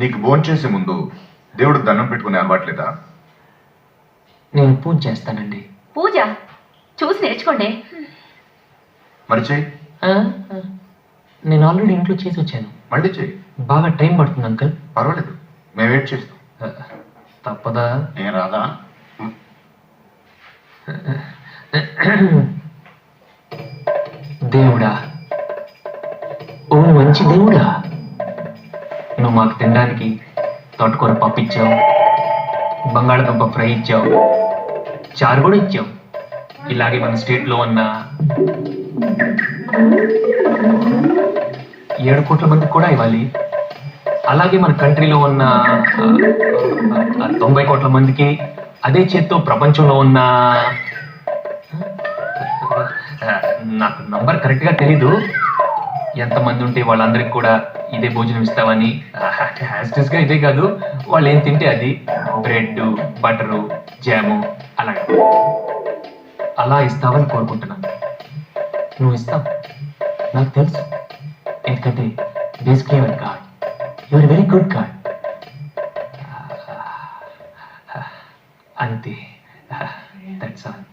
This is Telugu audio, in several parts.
నీకు భోంచేసే ముందు దేవుడు దండం పెట్టుకునే అలవాట్లేదా? నేను పూజ చేస్తానండి. పూజ చూసి నేర్చుకోండి. మరి చెయ్యి. నేను ఆల్రెడీ ఇంట్లో చేసి వచ్చాను. మళ్ళీ చెయ్యి. బాగా టైం పడుతుంది అంకుల్. పర్వాలేదు, మేము వెయిట్ చేస్తాం. తప్పదా? ఏం రాదా? దేవుడా, ఓ మంచి దేవుడా, నువ్వు మాకు తినడానికి తోటకూర పప్పు ఇచ్చావు, బంగాళదుంప ఫ్రై ఇచ్చావు, చారు కూడా ఇచ్చావు. ఇలాగే మన స్టేట్లో ఉన్న 7 కోట్ల మందికి కూడా ఇవ్వాలి. అలాగే మన కంట్రీలో ఉన్న 90 కోట్ల మందికి, అదే చేత్తో ప్రపంచంలో ఉన్న నాకు నంబర్ కరెక్ట్గా తెలీదు, ఎంతమంది ఉంటే వాళ్ళందరికీ కూడా ఇదే భోజనం ఇస్తామని. హ్యాస్టెస్గా ఇదే కాదు, వాళ్ళు ఏం తింటే అది, బ్రెడ్, బటరు, జాము అలా ఇస్తావని కోరుకుంటున్నాను. నువ్వు ఇస్తావు, నాకు తెలుసు. ఎందుకంటే basically your God, your very good God. అంతే, దట్స్ ఆల్.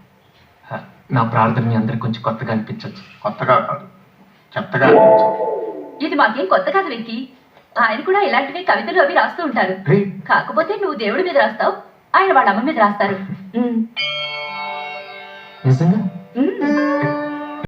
నా ప్రార్థన మీ అందరికి కొంచెం కొత్తగా అనిపించవచ్చు. కొత్తగా కాదు, చెత్తగా అనిపించదు. ఇది మాకేం కొత్త కాదు వెంకీ. ఆయన కూడా ఇలాంటివి కవితలు అవి రాస్తూ ఉంటారు. కాకపోతే నువ్వు దేవుడి మీద రాస్తావు, ఆయన వాళ్ళ అమ్మ మీద రాస్తారు. నిజంగా